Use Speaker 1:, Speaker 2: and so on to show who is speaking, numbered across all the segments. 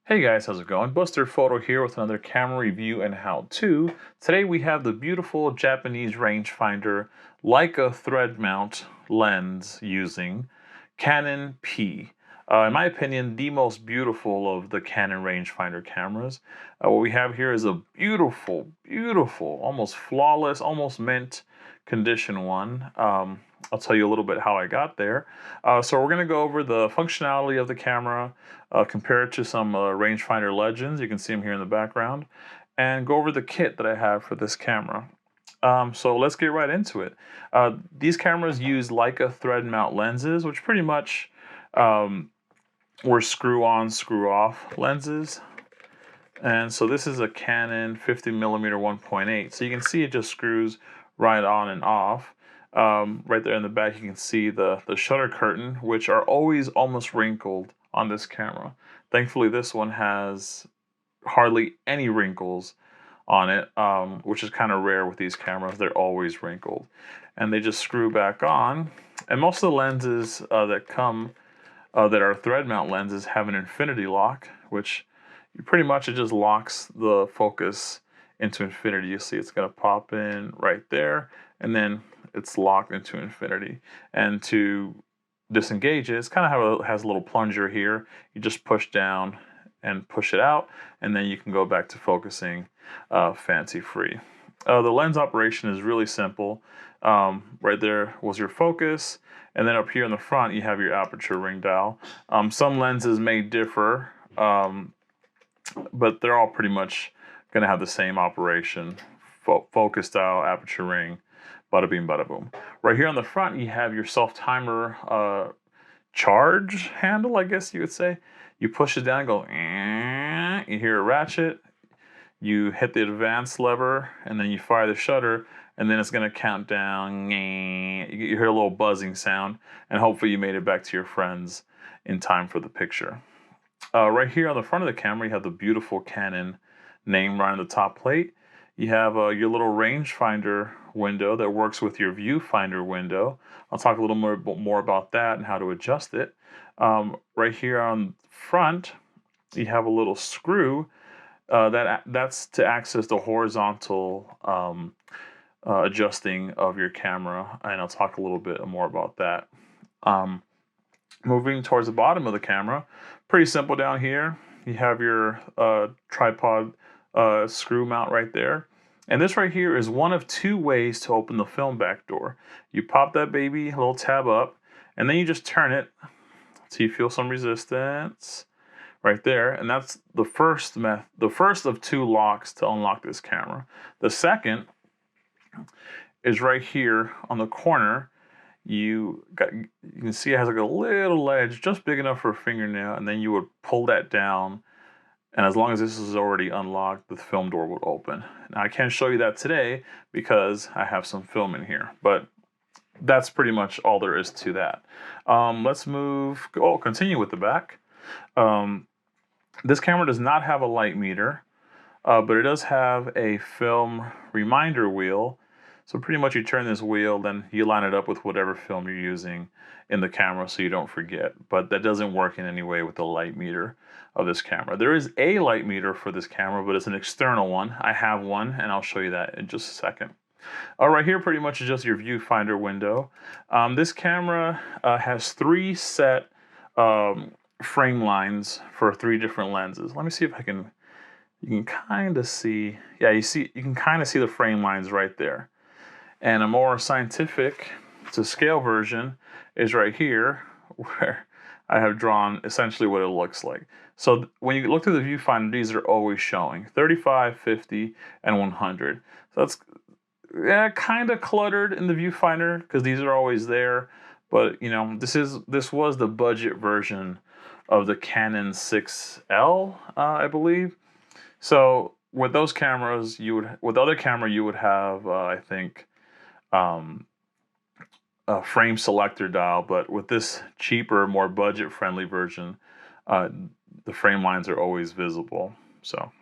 Speaker 1: Hey guys, how's it going? Buster Photo here with another camera review and how-to. Today we have the beautiful Japanese rangefinder Leica thread mount lens using Canon P. In my opinion, the most beautiful of the Canon rangefinder cameras. What we have here is a beautiful, almost flawless, almost mint condition one. I'll tell you a little bit how I got there. So we're going to go over the functionality of the camera, compare it to some rangefinder legends. You can see them here in the background, and go over the kit that I have for this camera. So let's get right into it. These cameras use Leica thread mount lenses, which pretty much were screw-on, screw-off lenses. And so this is a Canon 50mm 1.8. So you can see it just screws right on and off. Right there in the back, you can see the shutter curtain, which are always almost wrinkled on this camera. Thankfully, this one has hardly any wrinkles on it, which is kind of rare with these cameras. They're always wrinkled. And they just screw back on. And most of the lenses that are thread mount lenses have an infinity lock, which pretty much it just locks the focus into infinity. You see it's going to pop in right there, and then it's locked into infinity. And to disengage it, it's kind of how it has a little plunger here. You just push down and push it out, and then you can go back to focusing fancy free. The lens operation is really simple. Right there was your focus, and then up here in the front you have your aperture ring dial. Some lenses may differ, but they're all pretty much going to have the same operation. Focus dial, aperture ring, bada bing, bada boom. Right here on the front, you have your self-timer charge handle, I guess you would say. You push it down and go, you hear a ratchet, you hit the advance lever, and then you fire the shutter, and then it's going to count down. You hear a little buzzing sound, and hopefully you made it back to your friends in time for the picture. Right here on the front of the camera, you have the beautiful Canon name right on the top plate. You have your little rangefinder window that works with your viewfinder window. I'll talk a little more about that and how to adjust it. Right here on front, you have a little screw that's to access the horizontal adjusting of your camera, and I'll talk a little bit more about that. Moving towards the bottom of the camera, pretty simple down here. You have your tripod screw mount right there. And this right here is one of two ways to open the film back door. You pop that baby, a little tab up, and then you just turn it till you feel some resistance right there. And that's the first of two locks to unlock this camera. The second is right here on the corner. You can see it has like a little ledge just big enough for a fingernail, and then you would pull that down, and as long as this is already unlocked, the film door would open. Now I can't show you that today because I have some film in here, but that's pretty much all there is to that. Let's continue with the back. This camera does not have a light meter, but it does have a film reminder wheel. So pretty much you turn this wheel, then you line it up with whatever film you're using in the camera so you don't forget. But that doesn't work in any way with the light meter of this camera. There is a light meter for this camera, but it's an external one. I have one, and I'll show you that in just a second. Right here pretty much is just your viewfinder window. This camera has three set frame lines for three different lenses. Let me see if you can kind of see, yeah, you can kind of see the frame lines right there. And a more scientific to scale version is right here, where I have drawn essentially what it looks like. So when you look through the viewfinder, these are always showing 35, 50, and 100. So that's kind of cluttered in the viewfinder because these are always there. But you know, this was the budget version of the Canon 6L, I believe. So with those cameras, with other camera, you would have, I think, a frame selector dial, but with this cheaper, more budget-friendly version, the frame lines are always visible. So,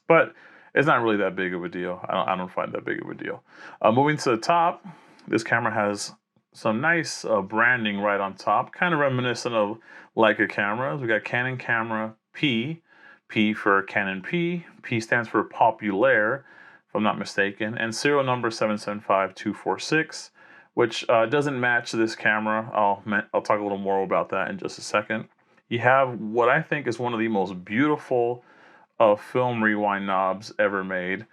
Speaker 1: but it's not really that big of a deal. I don't find that big of a deal. Moving to the top, this camera has some nice branding right on top, kind of reminiscent of Leica cameras. We got Canon camera P, P for Canon P. P stands for Populaire, if I'm not mistaken, and serial number 775246, which doesn't match this camera. I'll talk a little more about that in just a second. You have what I think is one of the most beautiful film rewind knobs ever made.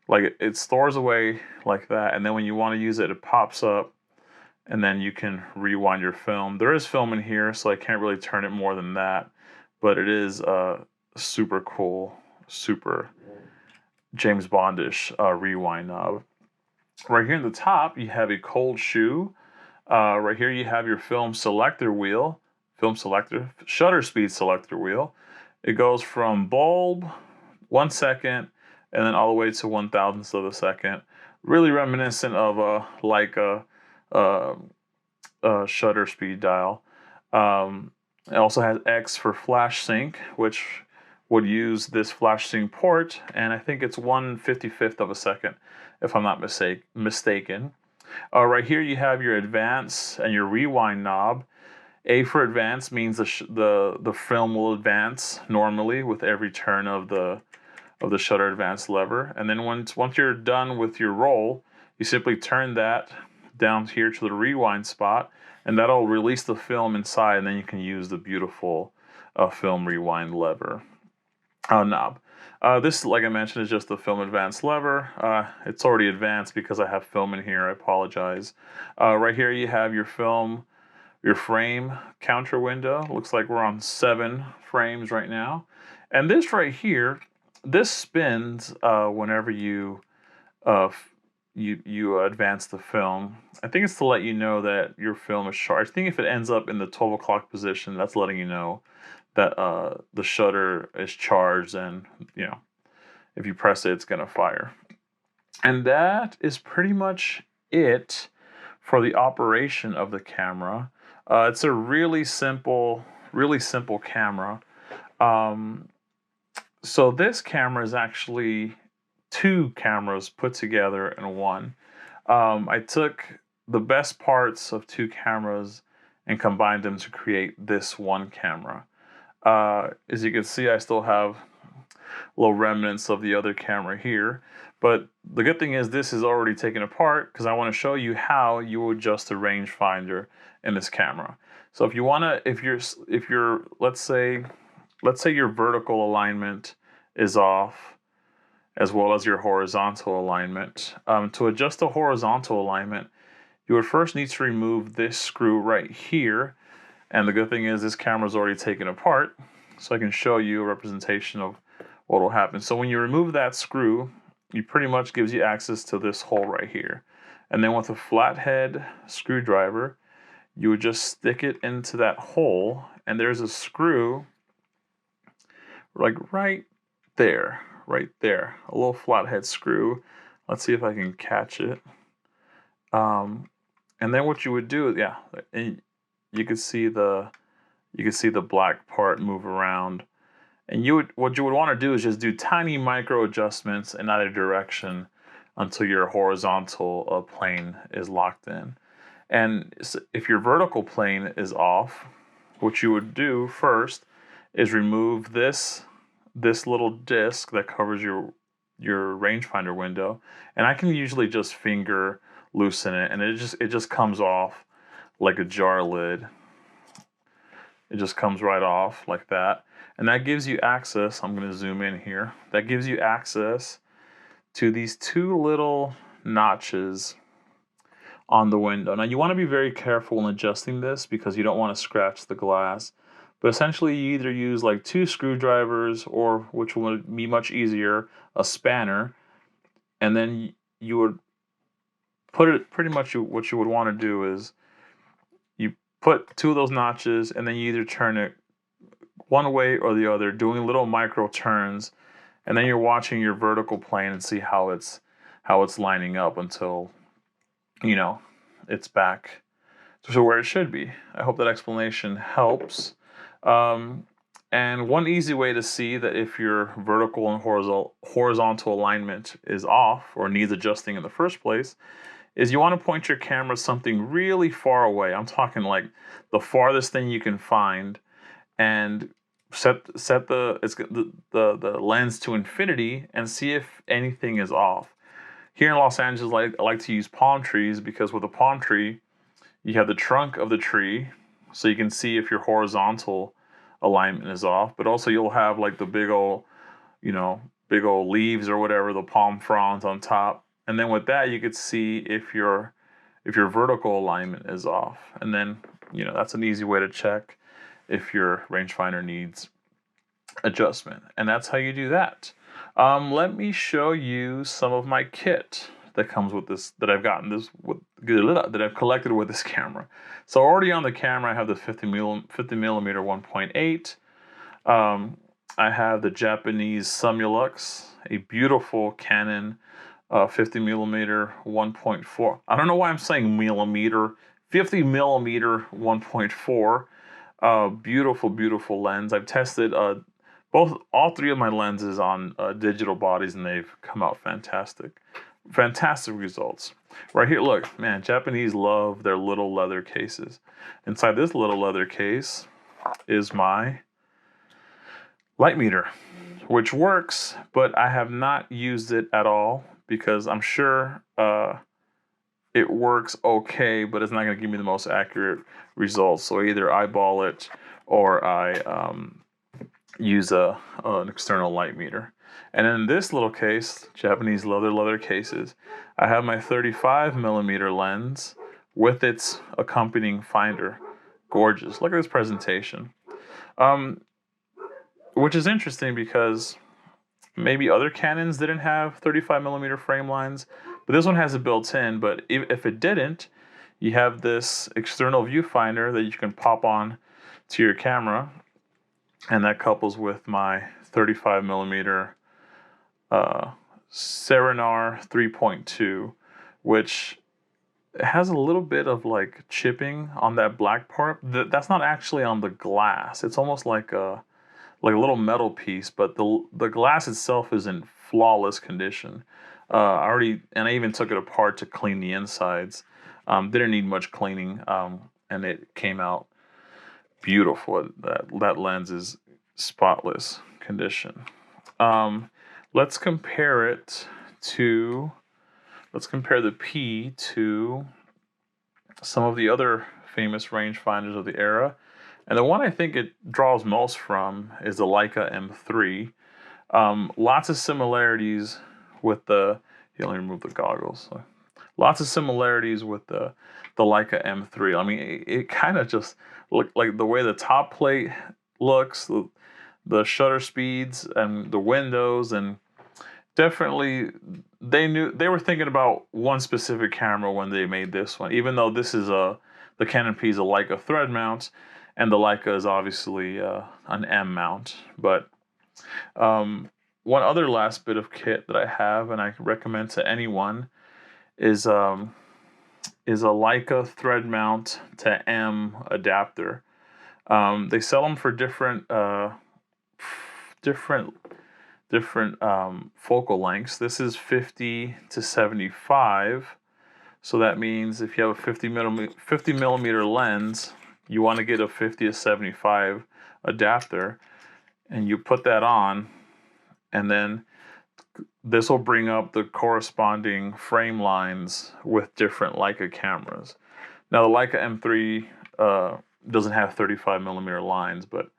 Speaker 1: Like it stores away like that, and then when you want to use it, it pops up, and then you can rewind your film. There is film in here, so I can't really turn it more than that, but it is super cool, super James Bondish rewind knob. Right here in the top, you have a cold shoe. Right here, you have your film selector wheel, shutter speed selector wheel. It goes from bulb, 1 second, and then all the way to 1/1000th of a second. Really reminiscent of a Leica shutter speed dial. It also has X for flash sync, which would use this flash sync port, and I think it's 1/55th of a second, if I'm not mistaken. Right here you have your advance and your rewind knob. A for advance means the film will advance normally with every turn of the shutter advance lever, and then once you're done with your roll, you simply turn that down here to the rewind spot, and that'll release the film inside, and then you can use the beautiful film rewind lever knob. This, like I mentioned, is just the film advance lever. It's already advanced because I have film in here. I apologize. Right here you have your frame counter window. Looks like we're on 7 frames right now. And this right here, this spins whenever you advance the film. I think it's to let you know that your film is charged. I think if it ends up in the 12 o'clock position, that's letting you know that the shutter is charged, and if you press it, it's gonna fire. And that is pretty much it for the operation of the camera. It's a really simple camera. So this camera is actually 2 cameras put together in one. I took the best parts of 2 cameras and combined them to create this one camera. As you can see, I still have little remnants of the other camera here, but the good thing is this is already taken apart because I want to show you how you adjust the rangefinder in this camera. So if you're let's say your vertical alignment is off, as well as your horizontal alignment. To adjust the horizontal alignment, you would first need to remove this screw right here. And the good thing is this camera is already taken apart, so I can show you a representation of what will happen. So when you remove that screw, it pretty much gives you access to this hole right here. And then with a flathead screwdriver, you would just stick it into that hole, and there's a screw like right there, a little flathead screw. Let's see if I can catch it. And then what you would do, you could see the black part move around, and what you would want to do is just do tiny micro adjustments in either direction until your horizontal plane is locked in. And if your vertical plane is off, what you would do first is remove this little disc that covers your rangefinder window, and I can usually just finger loosen it, and it just comes off like a jar lid. It just comes right off like that, and that gives you access. I'm going to zoom in here. That gives you access to these 2 little notches on the window. Now you want to be very careful in adjusting this because you don't want to scratch the glass. But essentially you either use like 2 screwdrivers, or, which would be much easier, a spanner, and then you would put it, pretty much what you would want to do is you put 2 of those notches, and then you either turn it one way or the other, doing little micro turns, and then you're watching your vertical plane and see how it's lining up until it's back to where it should be. I hope that explanation helps. And one easy way to see that if your vertical and horizontal alignment is off or needs adjusting in the first place is you want to point your camera something really far away. I'm talking like the farthest thing you can find, and set the lens to infinity and see if anything is off. Here in Los Angeles, I like to use palm trees because with a palm tree, you have the trunk of the tree, so you can see if your horizontal alignment is off. But also you'll have like the big old, big old leaves or whatever, the palm fronds on top, and then with that you could see if your vertical alignment is off, and then that's an easy way to check if your rangefinder needs adjustment, and that's how you do that. Let me show you some of my kit that comes with this, that I've gotten this with, that I've collected with this camera. So already on the camera, I have the 50 millimeter 1.8. I have the Japanese Sumulux, a beautiful Canon 50 millimeter 1.4. I don't know why I'm saying millimeter. 50 millimeter 1.4. Beautiful, beautiful lens. I've tested all three of my lenses on digital bodies, and they've come out fantastic. Fantastic results. Right here, look, man, Japanese love their little leather cases. Inside this little leather case is my light meter, which works, but I have not used it at all because I'm sure it works okay, but it's not going to give me the most accurate results. So I either eyeball it or I use an external light meter. And in this little case, Japanese leather cases, I have my 35 millimeter lens with its accompanying finder. Gorgeous. Look at this presentation. Which is interesting because maybe other Canons didn't have 35 millimeter frame lines, but this one has it built in. But if it didn't, you have this external viewfinder that you can pop on to your camera, and that couples with my 35 millimeter Serenar 3.2, which has a little bit of like chipping on that black part. That's not actually on the glass. It's almost like a little metal piece, but the glass itself is in flawless condition. I even took it apart to clean the insides. Didn't need much cleaning, and it came out beautiful. That lens is spotless condition. Let's compare the P to some of the other famous rangefinders of the era. And the one I think it draws most from is the Leica M3. Lots of similarities with the, let me remove the goggles. So, lots of similarities with the Leica M3. I mean, it kind of just looked like the way the top plate looks, the shutter speeds and the windows, and definitely they were thinking about one specific camera when they made this one, even though this is the Canon P is a Leica thread mount, and the Leica is obviously an M mount. But one other last bit of kit that I have, and I recommend to anyone, is a Leica thread mount to M adapter. They sell them for different focal lengths. This is 50 to 75. So that means if you have a 50 millimeter lens, you want to get a 50 to 75 adapter, and you put that on, and then this will bring up the corresponding frame lines with different Leica cameras. Now the Leica M3 doesn't have 35 millimeter lines, but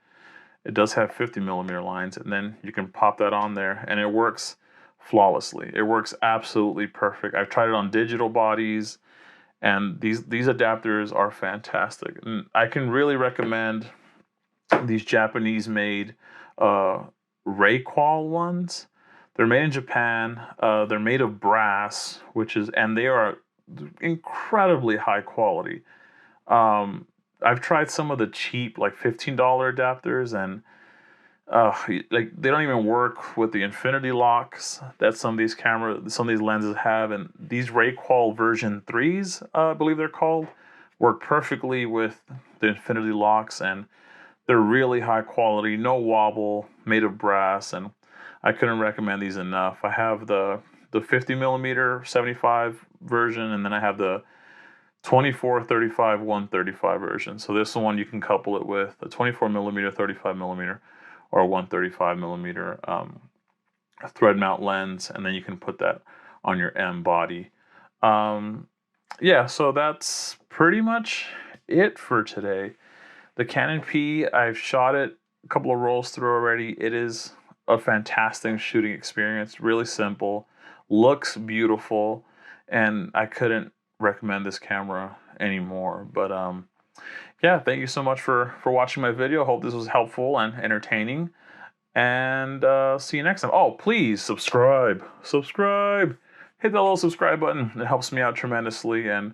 Speaker 1: it does have 50 millimeter lines, and then you can pop that on there, and it works flawlessly. It works absolutely perfect. I've tried it on digital bodies, and these adapters are fantastic. And I can really recommend these Japanese-made Rayqual ones. They're made in Japan. They're made of brass, and they are incredibly high quality. I've tried some of the cheap, like $15 adapters, and like they don't even work with the infinity locks that some of these lenses have. And these Rayqual version 3s, I believe they're called, work perfectly with the infinity locks, and they're really high quality, no wobble, made of brass, and I couldn't recommend these enough. I have the 50 millimeter 75 version, and then I have the 24, 35, 135 version. So this one you can couple it with a 24 millimeter, 35 millimeter, or a 135 millimeter thread mount lens, and then you can put that on your M body. Yeah, so that's pretty much it for today. The Canon P, I've shot it a couple of rolls through already. It is a fantastic shooting experience, really simple, looks beautiful, and I couldn't recommend this camera anymore. But yeah, thank you so much for watching my video. Hope this was helpful and entertaining. And see you next time. Oh, please subscribe. Subscribe. Hit that little subscribe button. It helps me out tremendously, and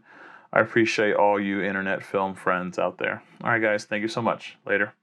Speaker 1: I appreciate all you internet film friends out there. All right, guys. Thank you so much. Later.